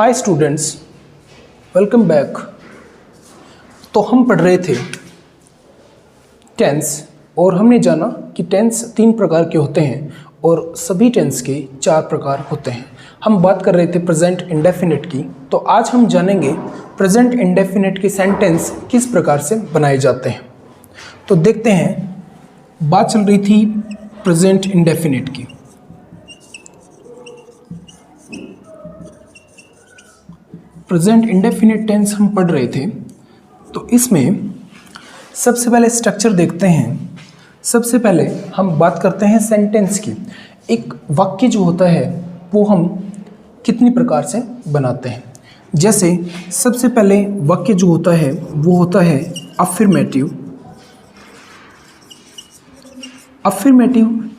Hi students, welcome back. तो हम पढ़ रहे थे टेंस और हमने जाना कि टेंस 3 प्रकार के होते हैं और सभी टेंस के 4 प्रकार होते हैं। हम बात कर रहे थे प्रेजेंट इंडेफिनिट की, तो आज हम जानेंगे प्रेजेंट इंडेफिनिट के सेंटेंस किस प्रकार से बनाए जाते हैं। तो देखते हैं, बात चल रही थी प्रेजेंट इंडेफिनिट की। प्रेजेंट इंडेफिनिट टेंस हम पढ़ रहे थे, तो इसमें सबसे पहले स्ट्रक्चर देखते हैं। सबसे पहले हम बात करते हैं सेंटेंस की। एक वाक्य जो होता है वो हम कितनी प्रकार से बनाते हैं। जैसे सबसे पहले वाक्य जो होता है वो होता है अफर्मेटिव। अफर्मेटिव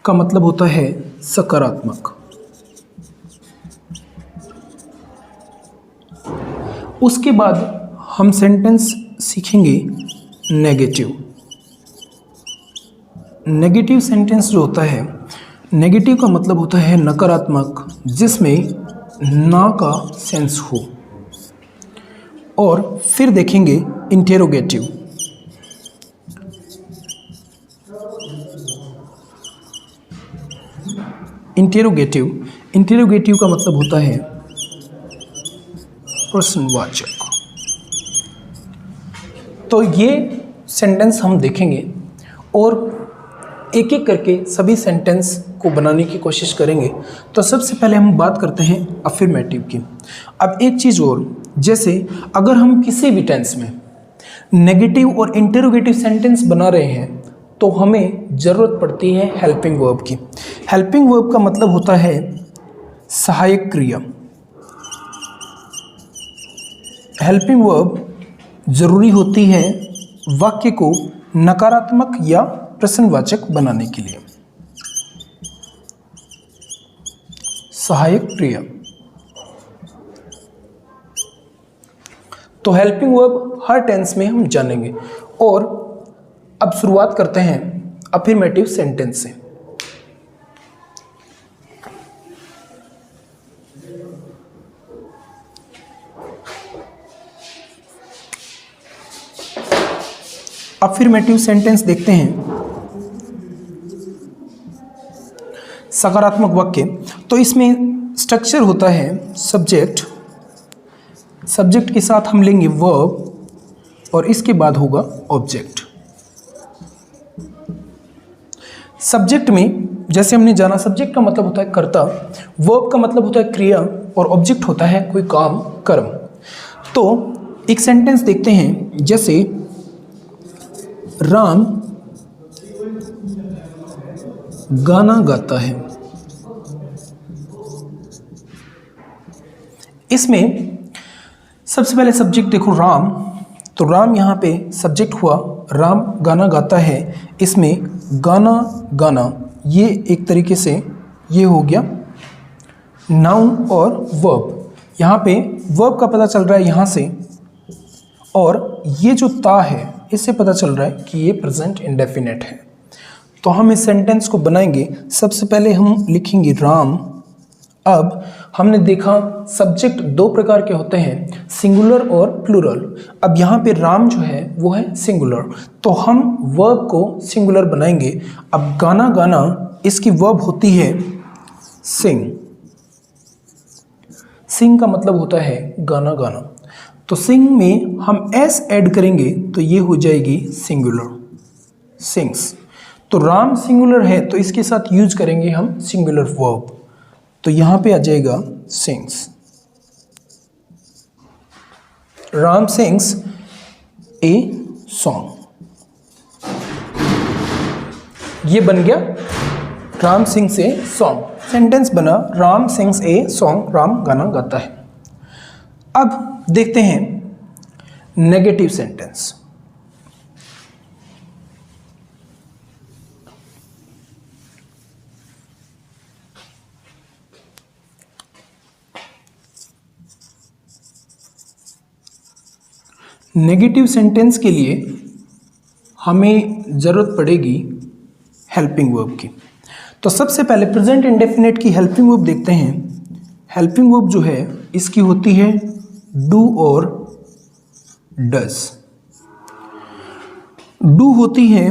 का मतलब होता है सकारात्मक। उसके बाद हम सेंटेंस सीखेंगे नेगेटिव। नेगेटिव सेंटेंस जो होता है, नेगेटिव का मतलब होता है नकारात्मक, जिसमें ना का सेंस हो। और फिर देखेंगे इंटेरोगेटिव। इंटेरोगेटिव का मतलब होता है प्रश्नवाचक। तो ये सेंटेंस हम देखेंगे और एक एक करके सभी सेंटेंस को बनाने की कोशिश करेंगे। तो सबसे पहले हम बात करते हैं अफर्मेटिव की। अब एक चीज़ और, जैसे अगर हम किसी भी टेंस में नेगेटिव और इंटेरोगेटिव सेंटेंस बना रहे हैं तो हमें ज़रूरत पड़ती है हेल्पिंग वर्ब की। हेल्पिंग वर्ब का मतलब होता है सहायक क्रिया। हेल्पिंग वर्ब ज़रूरी होती है वाक्य को नकारात्मक या प्रश्नवाचक बनाने के लिए। सहायक क्रिया। तो हेल्पिंग वर्ब हर टेंस में हम जानेंगे। और अब शुरुआत करते हैं अफर्मेटिव सेंटेंस से। अफर्मेटिव सेंटेंस देखते हैं। सकारात्मक वाक्य, तो इसमें स्ट्रक्चर होता है सब्जेक्ट। सब्जेक्ट के साथ हम लेंगे वर्ब और इसके बाद होगा ऑब्जेक्ट। सब्जेक्ट में जैसे हमने जाना, सब्जेक्ट का मतलब होता है कर्ता, वर्ब का मतलब होता है क्रिया और ऑब्जेक्ट होता है कोई काम, कर्म। तो एक सेंटेंस देखते हैं, जैसे राम गाना गाता है। इसमें सबसे पहले सब्जेक्ट देखो राम, तो राम यहाँ पे सब्जेक्ट हुआ, राम गाना गाता है। इसमें गाना गाना ये एक तरीके से ये हो गया नाउन और वर्ब। यहाँ पे वर्ब का पता चल रहा है यहाँ से, और ये जो ता है इससे पता चल रहा है कि ये प्रेजेंट इंडेफिनिट है। तो हम इस सेंटेंस को बनाएंगे। सबसे पहले हम लिखेंगे राम। अब हमने देखा सब्जेक्ट 2 प्रकार के होते हैं, सिंगुलर और प्लूरल। अब यहाँ पे राम जो है वो है सिंगुलर, तो हम वर्ब को सिंगुलर बनाएंगे। अब गाना गाना, इसकी वर्ब होती है सिंग। सिंग का मतलब होता है गाना गाना, तो सिंग में हम एस ऐड करेंगे तो ये हो जाएगी सिंगुलर, सिंग्स। तो राम सिंगुलर है तो इसके साथ यूज करेंगे हम सिंगुलर वर्ब, तो यहाँ पे आ जाएगा sings. Ram sings a song. ये बन गया Ram sings a song. Sentence बना Ram sings a song, Ram गाना गाता है। अब देखते हैं नेगेटिव सेंटेंस। नेगेटिव सेंटेंस के लिए हमें ज़रूरत पड़ेगी हेल्पिंग वर्ब की। तो सबसे पहले प्रेजेंट इंडेफिनिट की हेल्पिंग वर्ब देखते हैं। हेल्पिंग वर्ब जो है इसकी होती है डू और डज। डू होती है,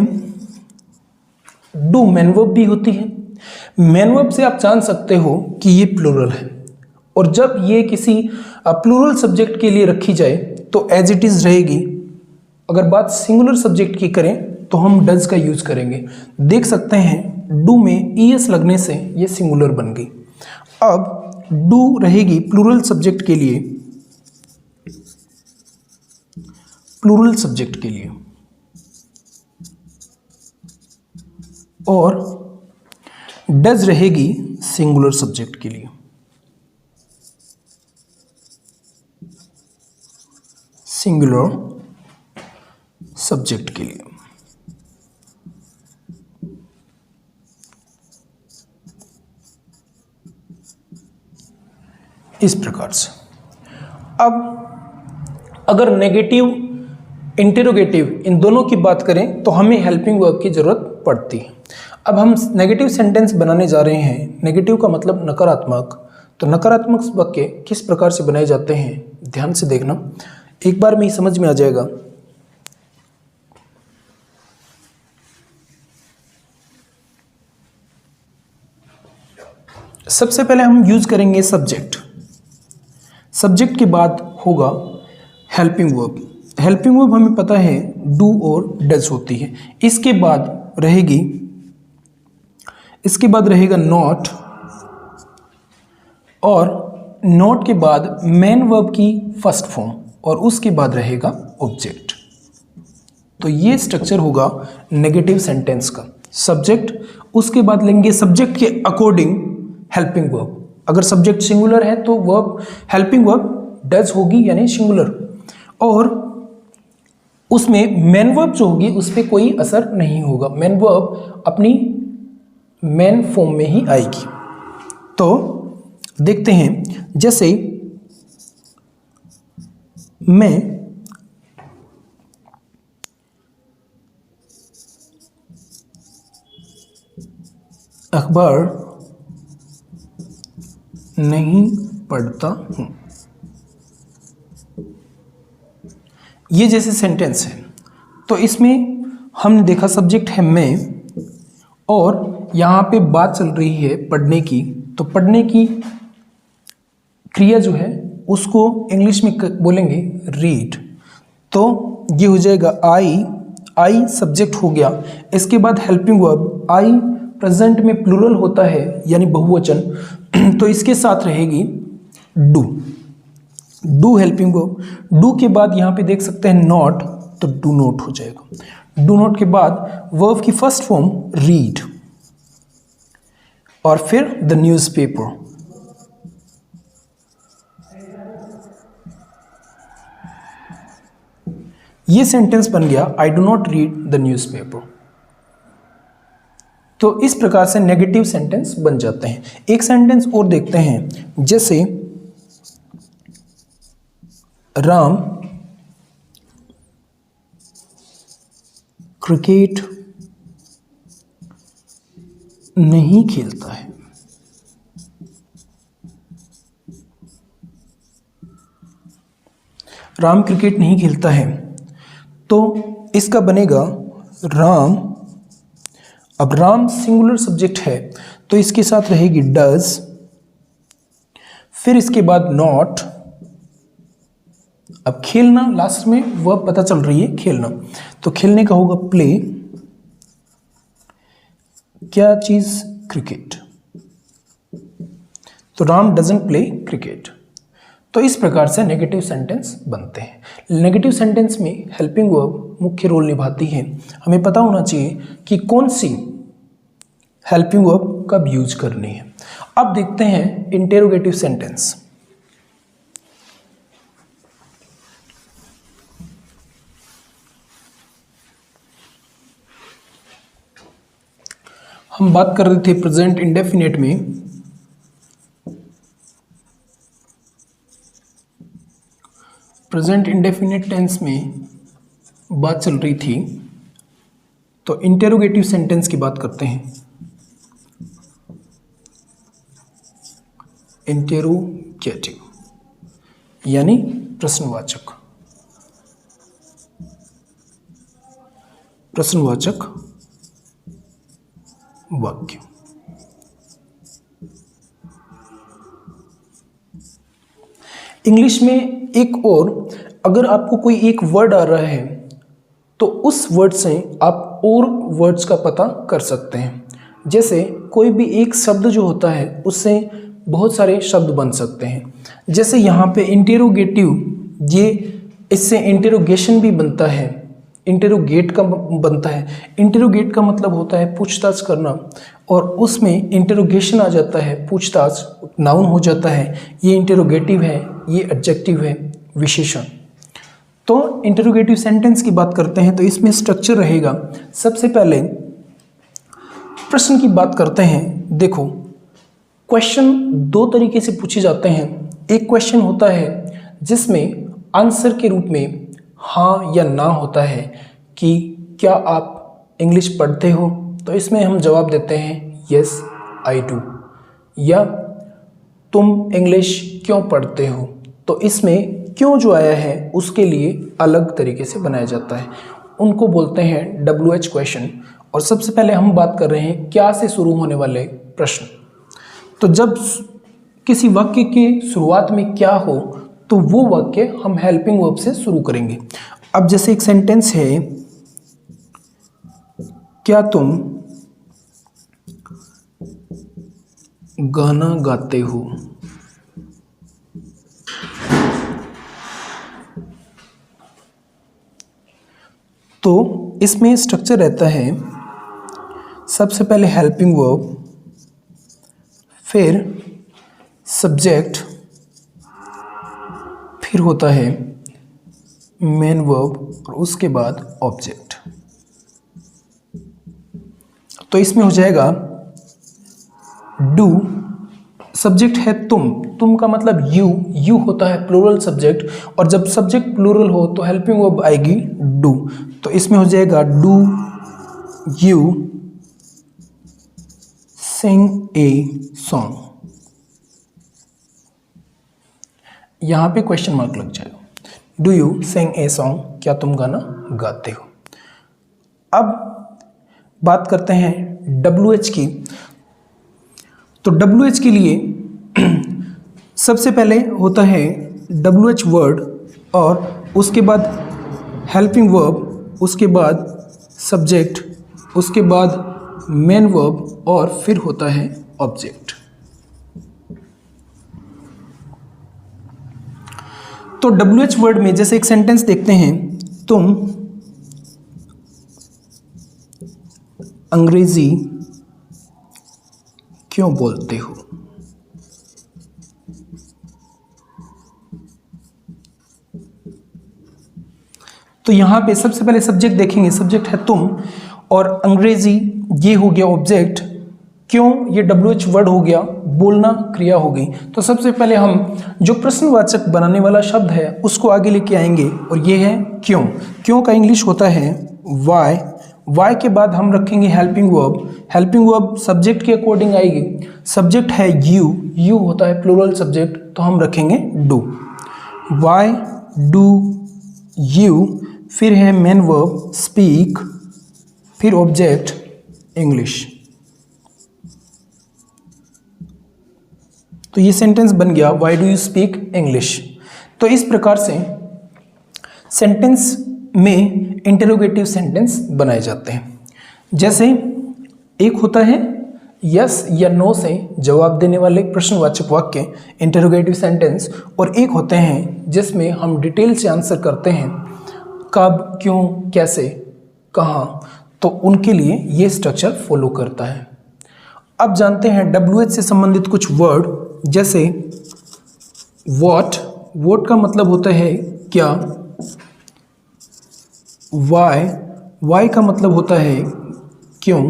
डू मेन वर्ब भी होती है। मेन वर्ब से आप जान सकते हो कि ये प्लूरल है, और जब ये किसी प्लूरल सब्जेक्ट के लिए रखी जाए तो एज इट इज रहेगी। अगर बात सिंगुलर सब्जेक्ट की करें तो हम डज का यूज करेंगे। देख सकते हैं डू में ईएस लगने से ये सिंगुलर बन गई। अब डू रहेगी प्लूरल सब्जेक्ट के लिए, प्लूरल सब्जेक्ट के लिए, और डज रहेगी सिंगुलर सब्जेक्ट के लिए। सिंगुलर सब्जेक्ट के लिए। इस प्रकार से। अब अगर नेगेटिव, इंटेरोगेटिव इन दोनों की बात करें तो हमें हेल्पिंग वर्ब की जरूरत पड़ती है। अब हम नेगेटिव सेंटेंस बनाने जा रहे हैं। नेगेटिव का मतलब नकारात्मक। तो नकारात्मक वाक्य किस प्रकार से बनाए जाते हैं ध्यान से देखना, एक बार में ही समझ में आ जाएगा। सबसे पहले हम यूज करेंगे सब्जेक्ट। सब्जेक्ट के बाद होगा हेल्पिंग वर्ब। हेल्पिंग वर्ब हमें पता है डू और डज होती है। इसके बाद रहेगा नॉट, और नॉट के बाद मेन वर्ब की फर्स्ट फॉर्म, और उसके बाद रहेगा ऑब्जेक्ट। तो ये स्ट्रक्चर होगा नेगेटिव सेंटेंस का। सब्जेक्ट, उसके बाद लेंगे सब्जेक्ट के अकॉर्डिंग हेल्पिंग वर्ब। अगर सब्जेक्ट सिंगुलर है तो वर्ब, हेल्पिंग वर्ब डज होगी यानी सिंगुलर, और उसमें मेन वर्ब जो होगी उस पर कोई असर नहीं होगा। मेन वर्ब अपनी मेन फॉर्म में ही आएगी। तो देखते हैं, जैसे मैं अखबार नहीं पढ़ता हूं, ये जैसे सेंटेंस है तो इसमें हमने देखा सब्जेक्ट है मैं, और यहाँ पे बात चल रही है पढ़ने की। तो पढ़ने की क्रिया जो है उसको इंग्लिश में बोलेंगे रीड। तो ये हो जाएगा आई सब्जेक्ट हो गया। इसके बाद हेल्पिंग वर्ब, आई प्रेजेंट में प्लूरल होता है यानी बहुवचन, तो इसके साथ रहेगी डू हेल्पिंग वर्ब। डू के बाद यहाँ पे देख सकते हैं नॉट, तो डू नॉट हो जाएगा। डू नॉट के बाद वर्ब की फर्स्ट फॉर्म रीड, और फिर द न्यूज़पेपर। ये सेंटेंस बन गया I do not read the newspaper. तो इस प्रकार से नेगेटिव सेंटेंस बन जाते हैं। एक सेंटेंस और देखते हैं, जैसे राम क्रिकेट नहीं खेलता है। राम क्रिकेट नहीं खेलता है, तो इसका बनेगा राम। अब राम सिंगुलर सब्जेक्ट है तो इसके साथ रहेगी डज, फिर इसके बाद नॉट। अब खेलना लास्ट में वर्ब पता चल रही है खेलना, तो खेलने का होगा प्ले। क्या चीज? क्रिकेट। तो राम डजंट प्ले क्रिकेट। तो इस प्रकार से नेगेटिव सेंटेंस बनते हैं। नेगेटिव सेंटेंस में हेल्पिंग वर्ब मुख्य रोल निभाती है। हमें पता होना चाहिए कि कौन सी हेल्पिंग वर्ब कब यूज करनी है। अब देखते हैं इंटेरोगेटिव सेंटेंस। हम बात कर रहे थे प्रेजेंट इंडेफिनिट में। प्रेजेंट इंडेफिनिट टेंस में बात चल रही थी, तो इंटेरोगेटिव सेंटेंस की बात करते हैं। इंटेरोगेटिव यानी प्रश्नवाचक। प्रश्नवाचक वाक्य। इंग्लिश में एक और, अगर आपको कोई एक वर्ड आ रहा है तो उस वर्ड से आप और वर्ड्स का पता कर सकते हैं। जैसे कोई भी एक शब्द जो होता है उससे बहुत सारे शब्द बन सकते हैं। जैसे यहाँ पे इंटेरोगेटिव, ये इससे इंटेरोगेशन भी बनता है, इंटेरोगेट का बनता है। इंटेरोगेट का मतलब होता है पूछताछ करना, और उसमें इंटेरोगेशन आ जाता है, पूछताछ नाउन हो जाता है। ये इंटेरोगेटिव है, ये एडजेक्टिव है, विशेषण। तो इंटेरोगेटिव सेंटेंस की बात करते हैं तो इसमें स्ट्रक्चर रहेगा। सबसे पहले प्रश्न की बात करते हैं। देखो, क्वेश्चन दो तरीके से पूछे जाते हैं। एक क्वेश्चन होता है जिसमें आंसर के रूप में हाँ या ना होता है कि क्या आप इंग्लिश पढ़ते हो, तो इसमें हम जवाब देते हैं यस आई डू। या तुम इंग्लिश क्यों पढ़ते हो, तो इसमें क्यों जो आया है उसके लिए अलग तरीके से बनाया जाता है, उनको बोलते हैं WH क्वेश्चन। और सबसे पहले हम बात कर रहे हैं क्या से शुरू होने वाले प्रश्न। तो जब किसी वाक्य की शुरुआत में क्या हो तो वो वाक्य हम हेल्पिंग वर्ब से शुरू करेंगे। अब जैसे एक सेंटेंस है, क्या तुम गाना गाते हो, तो इसमें स्ट्रक्चर रहता है सबसे पहले हेल्पिंग वर्ब, फिर सब्जेक्ट, फिर होता है मेन वर्ब और उसके बाद ऑब्जेक्ट। तो इसमें हो जाएगा डू, सब्जेक्ट है तुम का मतलब यू होता है प्लूरल सब्जेक्ट, और जब सब्जेक्ट प्लूरल हो तो हेल्पिंग वर्ब आएगी डू। तो इसमें हो जाएगा do you sing a song. यहां पे क्वेश्चन मार्क लग जाएगा। Do you sing a song, क्या तुम गाना गाते हो। अब बात करते हैं WH की। तो WH के लिए सबसे पहले होता है WH वर्ड, और उसके बाद हेल्पिंग वर्ब, उसके बाद सब्जेक्ट, उसके बाद मेन वर्ब, और फिर होता है ऑब्जेक्ट। तो WH वर्ड में जैसे एक सेंटेंस देखते हैं, तुम अंग्रेजी क्यों बोलते हो। तो यहां पे सबसे पहले सब्जेक्ट देखेंगे, सब्जेक्ट है तुम, और अंग्रेजी ये हो गया ऑब्जेक्ट, क्यों ये WH वर्ड हो गया, बोलना क्रिया हो गई। तो सबसे पहले हम जो प्रश्नवाचक बनाने वाला शब्द है उसको आगे लेके आएंगे, और ये है क्यों। क्यों का इंग्लिश होता है वाई के बाद हम रखेंगे हेल्पिंग वर्ब सब्जेक्ट के अकॉर्डिंग आएगी। सब्जेक्ट है यू होता है प्लूरल सब्जेक्ट, तो हम रखेंगे डू। वाई डू यू, फिर है मेन वर्ब स्पीक, फिर ऑब्जेक्ट इंग्लिश। तो ये सेंटेंस बन गया why do you speak English. तो इस प्रकार से सेंटेंस में इंटरोगेटिव सेंटेंस बनाए जाते हैं। जैसे एक होता है यस या नो से जवाब देने वाले प्रश्नवाचक वाक्य इंटरोगेटिव सेंटेंस, और एक होते हैं जिसमें हम डिटेल से आंसर करते हैं, कब, क्यों, कैसे, कहाँ। तो उनके लिए ये स्ट्रक्चर फॉलो करता है। अब जानते हैं WH से संबंधित कुछ वर्ड। जैसे वॉट का मतलब होता है क्या, वाई का मतलब होता है क्यों,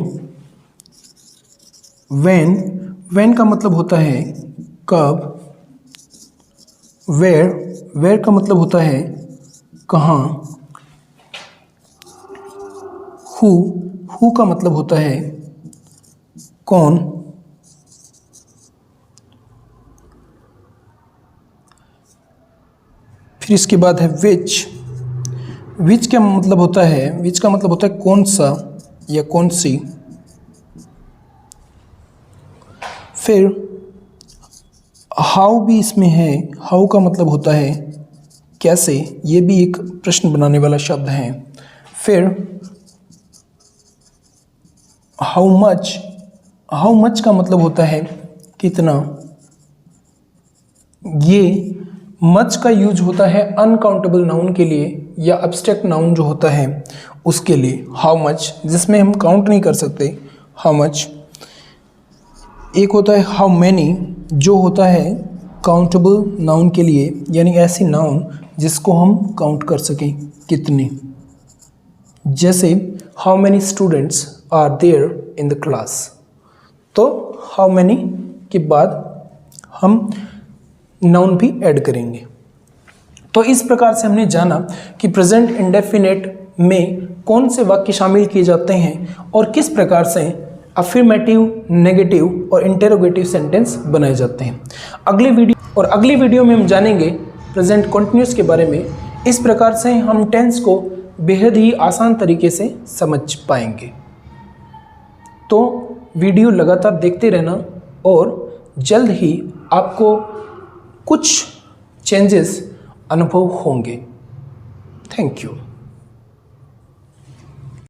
वेन का मतलब होता है कब, वेयर का मतलब होता है कहाँ, हु का मतलब होता है कौन, फिर इसके बाद है विच। विच का मतलब होता है, विच का मतलब होता है कौन सा या कौन सी। फिर हाउ भी इसमें है, हाउ का मतलब होता है कैसे, ये भी एक प्रश्न बनाने वाला शब्द है। फिर हाउ मच, हाउ मच का मतलब होता है कितना। ये मच का यूज होता है अनकाउंटेबल नाउन के लिए या एब्स्ट्रैक्ट नाउन जो होता है उसके लिए, हाउ मच, जिसमें हम काउंट नहीं कर सकते, हाउ मच। एक होता है हाउ मैनी, जो होता है काउंटेबल नाउन के लिए, यानी ऐसी नाउन जिसको हम काउंट कर सकें, कितने। जैसे how many students are there in the class. तो हाउ मैनी के बाद हम नाउन भी ऐड करेंगे। तो इस प्रकार से हमने जाना कि प्रेजेंट इंडेफिनेट में कौन से वाक्य शामिल किए जाते हैं और किस प्रकार से अफर्मेटिव, नेगेटिव और इंटेरोगेटिव सेंटेंस बनाए जाते हैं। अगली वीडियो में हम जानेंगे प्रेजेंट कंटिन्यूअस के बारे में। इस प्रकार से हम टेंस को बेहद ही आसान तरीके से समझ पाएंगे। तो वीडियो लगातार देखते रहना और जल्द ही आपको कुछ चेंजेस अनुभव होंगे। Thank you.